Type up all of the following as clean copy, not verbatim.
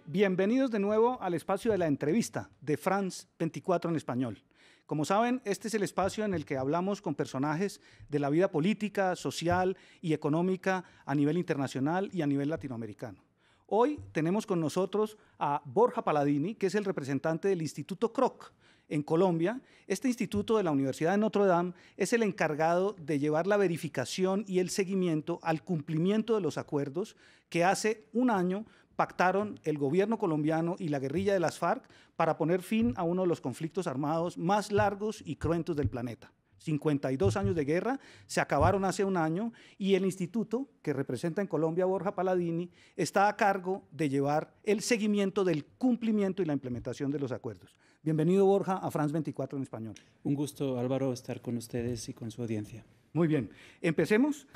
Bienvenidos de nuevo al espacio de la entrevista de France 24 en español. Como saben, este es el espacio en el que hablamos con personajes de la vida política, social y económica a nivel internacional y a nivel latinoamericano. Hoy tenemos con nosotros a Borja Palladini, que es el representante del Instituto Kroc en Colombia. Este instituto de la Universidad de Notre Dame es el encargado de llevar la verificación y el seguimiento al cumplimiento de los acuerdos que hace un año pactaron el gobierno colombiano y la guerrilla de las FARC para poner fin a uno de los conflictos armados más largos y cruentos del planeta. 52 años de guerra se acabaron hace un año y el instituto que representa en Colombia Borja Palladini está a cargo de llevar el seguimiento del cumplimiento y la implementación de los acuerdos. Bienvenido, Borja, a France 24 en español. Un gusto, Álvaro, estar con ustedes y con su audiencia. Muy bien, empecemos.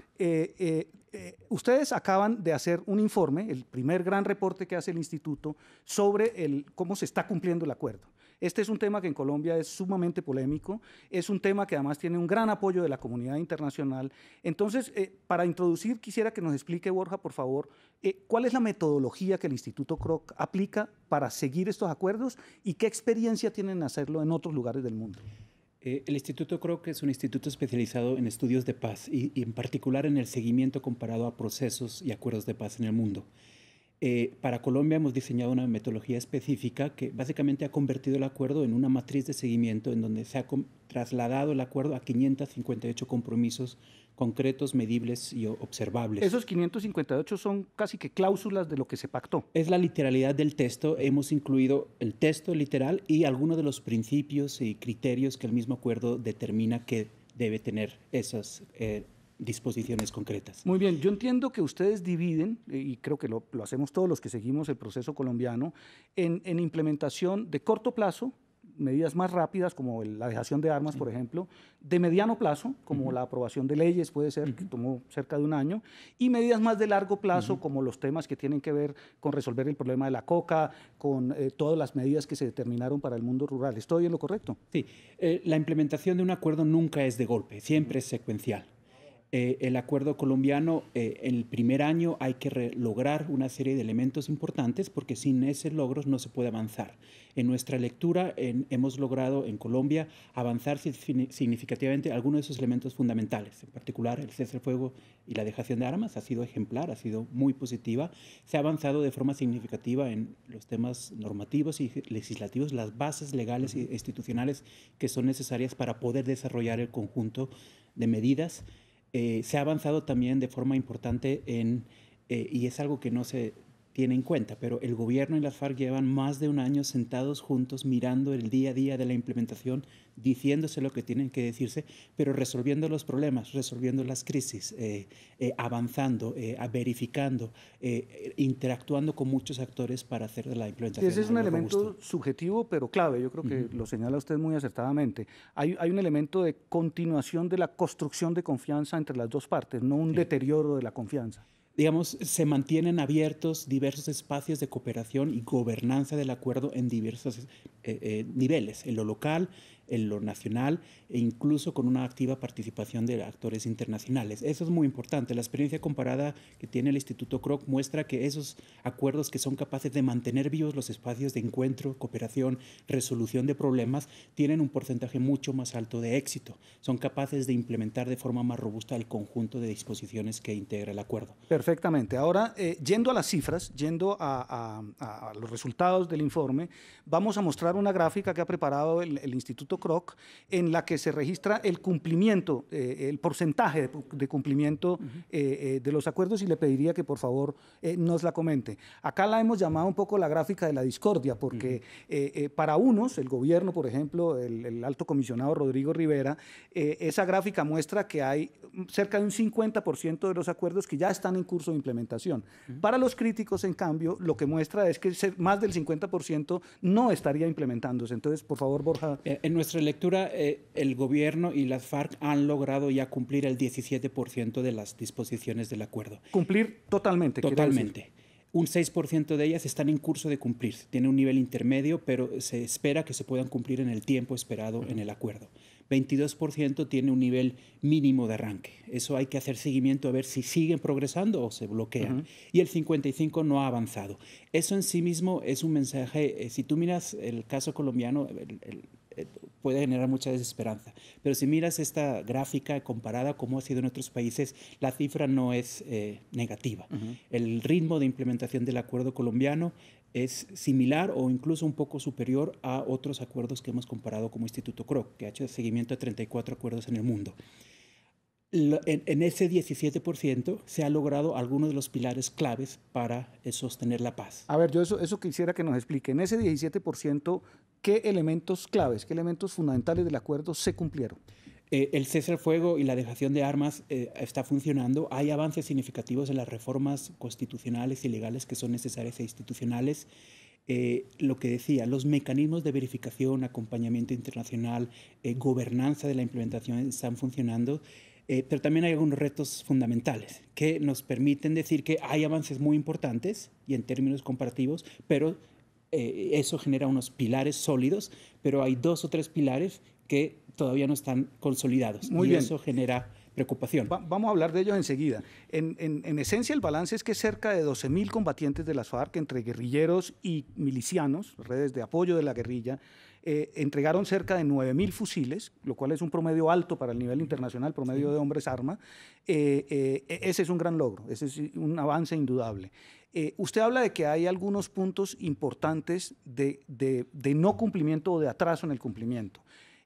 Ustedes acaban de hacer un informe, el primer gran reporte que hace el instituto sobre cómo se está cumpliendo el acuerdo. Este es un tema que en Colombia es sumamente polémico, es un tema que además tiene un gran apoyo de la comunidad internacional. Entonces, para introducir, quisiera que nos explique, Borja, por favor, cuál es la metodología que el Instituto Kroc aplica para seguir estos acuerdos y qué experiencia tienen en hacerlo en otros lugares del mundo. El Instituto Kroc es un instituto especializado en estudios de paz y en particular en el seguimiento comparado a procesos y acuerdos de paz en el mundo. Para Colombia hemos diseñado una metodología específica que básicamente ha convertido el acuerdo en una matriz de seguimiento en donde se ha trasladado el acuerdo a 558 compromisos concretos, medibles y observables. Esos 558 son casi que cláusulas de lo que se pactó. Es la literalidad del texto. Hemos incluido el texto literal y algunos de los principios y criterios que el mismo acuerdo determina que debe tener esas disposiciones concretas. Muy bien, yo entiendo que ustedes dividen, y creo que lo hacemos todos los que seguimos el proceso colombiano, en implementación de corto plazo, medidas más rápidas como la dejación de armas, por ejemplo, de mediano plazo, como la aprobación de leyes, puede ser, que tomó cerca de un año, y medidas más de largo plazo, como los temas que tienen que ver con resolver el problema de la coca, con todas las medidas que se determinaron para el mundo rural. ¿Estoy en lo correcto? Sí, la implementación de un acuerdo nunca es de golpe, siempre es secuencial. El acuerdo colombiano, el primer año hay que lograr una serie de elementos importantes porque sin ese logros no se puede avanzar. En nuestra lectura hemos logrado en Colombia avanzar significativamente algunos de esos elementos fundamentales. En particular, el cese al fuego y la dejación de armas ha sido ejemplar, ha sido muy positiva. Se ha avanzado de forma significativa en los temas normativos y legislativos, las bases legales e institucionales que son necesarias para poder desarrollar el conjunto de medidas. Se ha avanzado también de forma importante y es algo que no se tiene en cuenta, pero el gobierno y las FARC llevan más de un año sentados juntos mirando el día a día de la implementación, diciéndose lo que tienen que decirse, pero resolviendo los problemas, resolviendo las crisis, avanzando, verificando, interactuando con muchos actores para hacer de la implementación. Ese es un elemento subjetivo, pero clave. Yo creo que lo señala usted muy acertadamente. Hay un elemento de continuación de la construcción de confianza entre las dos partes, no un deterioro de la confianza. Digamos, se mantienen abiertos diversos espacios de cooperación y gobernanza del acuerdo en diversos niveles, en lo local, en lo nacional e incluso con una activa participación de actores internacionales. Eso es muy importante. La experiencia comparada que tiene el Instituto Kroc muestra que esos acuerdos que son capaces de mantener vivos los espacios de encuentro, cooperación, resolución de problemas, tienen un porcentaje mucho más alto de éxito. Son capaces de implementar de forma más robusta el conjunto de disposiciones que integra el acuerdo. Perfectamente. Ahora, yendo a las cifras, yendo a los resultados del informe, vamos a mostrar una gráfica que ha preparado el Instituto Kroc en la que se registra el cumplimiento, el porcentaje de cumplimiento de los acuerdos, y le pediría que por favor nos la comente. Acá la hemos llamado un poco la gráfica de la discordia porque para unos, el gobierno, por ejemplo, el alto comisionado Rodrigo Rivera, esa gráfica muestra que hay cerca de un 50% de los acuerdos que ya están en curso de implementación. Para los críticos, en cambio, lo que muestra es que más del 50% no estaría implementándose. Entonces, por favor, Borja. En nuestra lectura, el gobierno y las FARC han logrado ya cumplir el 17% de las disposiciones del acuerdo. ¿Cumplir totalmente? Totalmente. Un 6% de ellas están en curso de cumplirse. Tiene un nivel intermedio, pero se espera que se puedan cumplir en el tiempo esperado en el acuerdo. 22% tiene un nivel mínimo de arranque. Eso hay que hacer seguimiento a ver si siguen progresando o se bloquean. Y el 55% no ha avanzado. Eso en sí mismo es un mensaje, si tú miras el caso colombiano, puede generar mucha desesperanza. Pero si miras esta gráfica comparada como ha sido en otros países, la cifra no es negativa. El ritmo de implementación del acuerdo colombiano es similar o incluso un poco superior a otros acuerdos que hemos comparado como Instituto Kroc, que ha hecho seguimiento a 34 acuerdos en el mundo. En ese 17% se ha logrado algunos de los pilares claves para sostener la paz. A ver, yo eso quisiera que nos explique. En ese 17%, ¿qué elementos claves, qué elementos fundamentales del acuerdo se cumplieron? El cese al fuego y la dejación de armas está funcionando. Hay avances significativos en las reformas constitucionales y legales que son necesarias e institucionales. Lo que decía, los mecanismos de verificación, acompañamiento internacional, gobernanza de la implementación están funcionando. Pero también hay algunos retos fundamentales que nos permiten decir que hay avances muy importantes y en términos comparativos, pero eso genera unos pilares sólidos, pero hay 2 o 3 pilares que todavía no están consolidados. Muy bien. Eso genera preocupación. Vamos a hablar de ellos enseguida. En esencia, el balance es que cerca de 12.000 combatientes de las FARC, entre guerrilleros y milicianos, redes de apoyo de la guerrilla, entregaron cerca de 9.000 fusiles, lo cual es un promedio alto para el nivel internacional, promedio de hombres arma. Ese es un gran logro, ese es un avance indudable. Usted habla de que hay algunos puntos importantes de no cumplimiento o de atraso en el cumplimiento.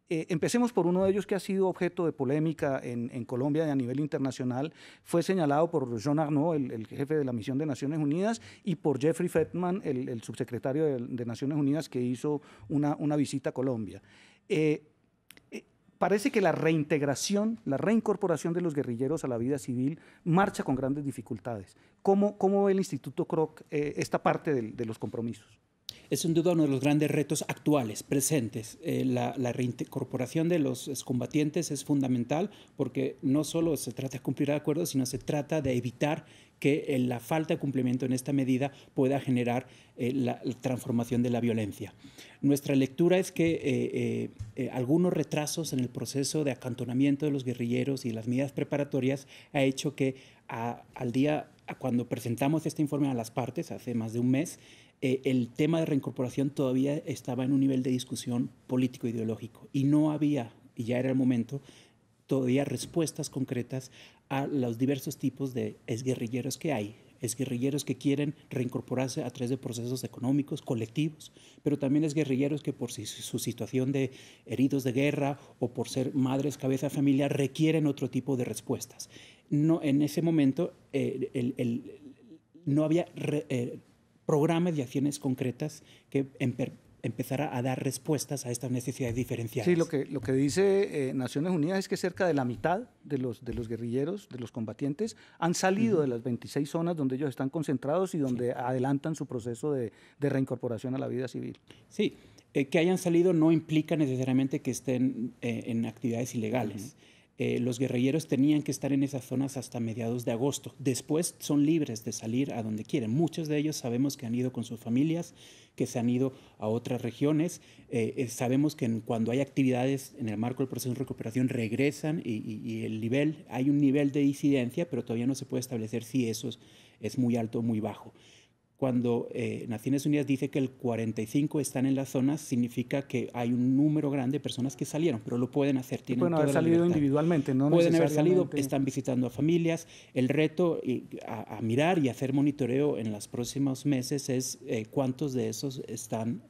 Empecemos por uno de ellos que ha sido objeto de polémica en Colombia y a nivel internacional. Fue señalado por Jean Arnaud, el jefe de la misión de Naciones Unidas, y por Jeffrey Feltman, el subsecretario de Naciones Unidas, que hizo una visita a Colombia. Parece que la reintegración, la reincorporación de los guerrilleros a la vida civil marcha con grandes dificultades. ¿Cómo ve el Instituto Kroc esta parte de los compromisos? Es sin duda uno de los grandes retos actuales, presentes. La reincorporación de los excombatientes es fundamental porque no solo se trata de cumplir el acuerdo, sino se trata de evitar que la falta de cumplimiento en esta medida pueda generar la transformación de la violencia. Nuestra lectura es que algunos retrasos en el proceso de acantonamiento de los guerrilleros y las medidas preparatorias ha hecho que cuando presentamos este informe a las partes, hace más de un mes, el tema de reincorporación todavía estaba en un nivel de discusión político-ideológico y no había, y ya era el momento, todavía respuestas concretas a los diversos tipos de exguerrilleros que hay. Exguerrilleros que quieren reincorporarse a través de procesos económicos, colectivos, pero también exguerrilleros que por su situación de heridos de guerra o por ser madres, cabeza de familia, requieren otro tipo de respuestas. No, en ese momento no había programas y acciones concretas que empezara a dar respuestas a estas necesidades diferenciadas. Sí, lo que dice Naciones Unidas es que cerca de la mitad de los guerrilleros, de los combatientes, han salido de las 26 zonas donde ellos están concentrados y donde adelantan su proceso de reincorporación a la vida civil. Sí, que hayan salido no implica necesariamente que estén en actividades ilegales. Los guerrilleros tenían que estar en esas zonas hasta mediados de agosto. Después son libres de salir a donde quieren. Muchos de ellos sabemos que han ido con sus familias, que se han ido a otras regiones. Sabemos que cuando hay actividades en el marco del proceso de recuperación regresan y hay un nivel de disidencia, pero todavía no se puede establecer si eso es muy alto o muy bajo. Cuando Naciones Unidas dice que el 45 están en las zonas, significa que hay un número grande de personas que salieron, pero lo pueden hacer. Pueden haber salido individualmente, no pueden haber salido, están visitando a familias. El reto a mirar y hacer monitoreo en los próximos meses es cuántos de esos están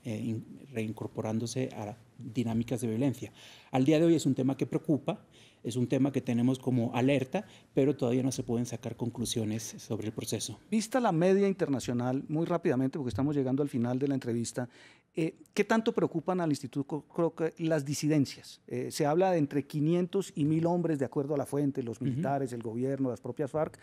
reincorporándose a dinámicas de violencia. Al día de hoy es un tema que preocupa. Es un tema que tenemos como alerta, pero todavía no se pueden sacar conclusiones sobre el proceso. Vista la media internacional, muy rápidamente, porque estamos llegando al final de la entrevista, ¿qué tanto preocupan al Instituto Kroc las disidencias? Se habla de entre 500 y 1.000 hombres, de acuerdo a la fuente, los militares, el gobierno, las propias FARC,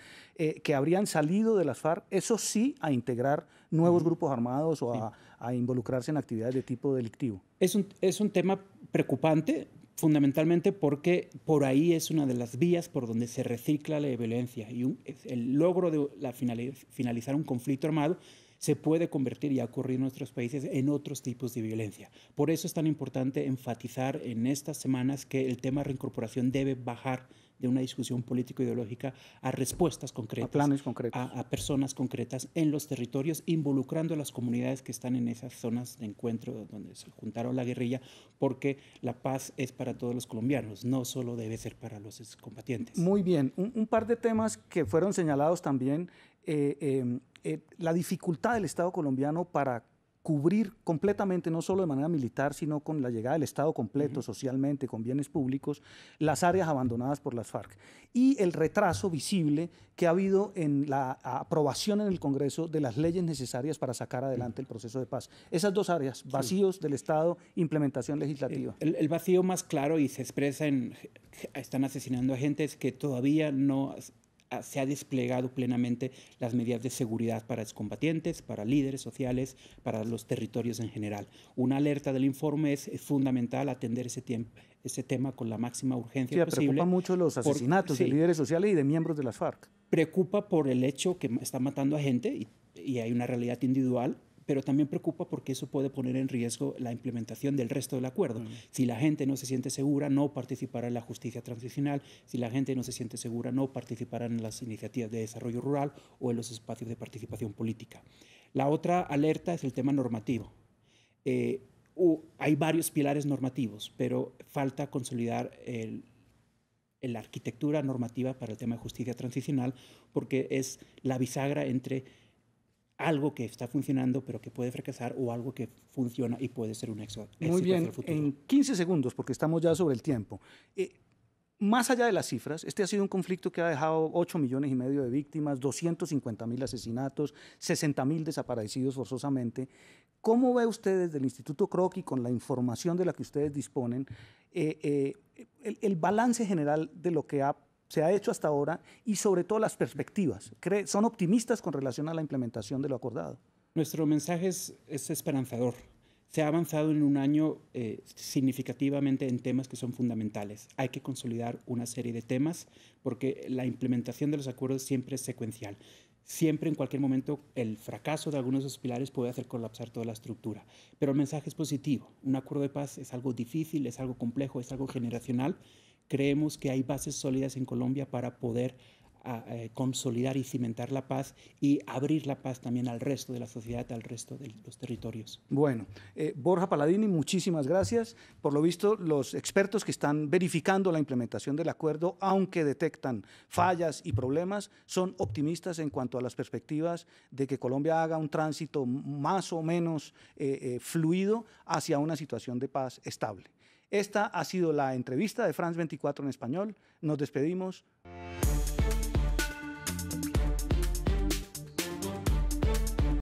que habrían salido de las FARC, eso sí, a integrar nuevos grupos armados o a involucrarse en actividades de tipo delictivo. Es un tema preocupante, fundamentalmente porque por ahí es una de las vías por donde se recicla la violencia y el logro de finalizar un conflicto armado se puede convertir y ha ocurrido en nuestros países en otros tipos de violencia. Por eso es tan importante enfatizar en estas semanas que el tema de reincorporación debe bajar de una discusión político-ideológica a respuestas concretas, a planes concretos, a personas concretas en los territorios, involucrando a las comunidades que están en esas zonas de encuentro donde se juntaron la guerrilla, porque la paz es para todos los colombianos, no solo debe ser para los excombatientes. Muy bien, un par de temas que fueron señalados también, la dificultad del Estado colombiano para cubrir completamente, no solo de manera militar, sino con la llegada del Estado completo, socialmente, con bienes públicos, las áreas abandonadas por las FARC. Y el retraso visible que ha habido en la aprobación en el Congreso de las leyes necesarias para sacar adelante el proceso de paz. Esas dos áreas, vacíos del Estado, implementación legislativa. El vacío más claro y se expresa en, están asesinando a gente, es que todavía no se ha desplegado plenamente las medidas de seguridad para excombatientes, para líderes sociales, para los territorios en general. Una alerta del informe es fundamental atender ese tema con la máxima urgencia posible. Preocupa mucho los asesinatos de líderes sociales y de miembros de las FARC. Preocupa por el hecho que está matando a gente y hay una realidad individual, pero también preocupa porque eso puede poner en riesgo la implementación del resto del acuerdo. Si la gente no se siente segura, no participará en la justicia transicional. Si la gente no se siente segura, no participará en las iniciativas de desarrollo rural o en los espacios de participación política. La otra alerta es el tema normativo. Hay varios pilares normativos, pero falta consolidar la arquitectura normativa para el tema de justicia transicional, porque es la bisagra entre algo que está funcionando pero que puede fracasar o algo que funciona y puede ser un éxito. Muy bien, en 15 segundos, porque estamos ya sobre el tiempo. Más allá de las cifras, este ha sido un conflicto que ha dejado 8,5 millones de víctimas, 250.000 asesinatos, 60.000 desaparecidos forzosamente. ¿Cómo ve usted desde el Instituto Croqui, con la información de la que ustedes disponen, el balance general de lo que se ha hecho hasta ahora y sobre todo las perspectivas? ¿Son optimistas con relación a la implementación de lo acordado? Nuestro mensaje es esperanzador. Se ha avanzado en un año significativamente en temas que son fundamentales. Hay que consolidar una serie de temas porque la implementación de los acuerdos siempre es secuencial. Siempre, en cualquier momento, el fracaso de algunos de esos pilares puede hacer colapsar toda la estructura. Pero el mensaje es positivo. Un acuerdo de paz es algo difícil, es algo complejo, es algo generacional. Creemos que hay bases sólidas en Colombia para poder consolidar y cimentar la paz y abrir la paz también al resto de la sociedad, al resto de los territorios. Bueno, Borja Paladini, muchísimas gracias. Por lo visto, los expertos que están verificando la implementación del acuerdo, aunque detectan fallas y problemas, son optimistas en cuanto a las perspectivas de que Colombia haga un tránsito más o menos fluido hacia una situación de paz estable. Esta ha sido la entrevista de France 24 en español. Nos despedimos.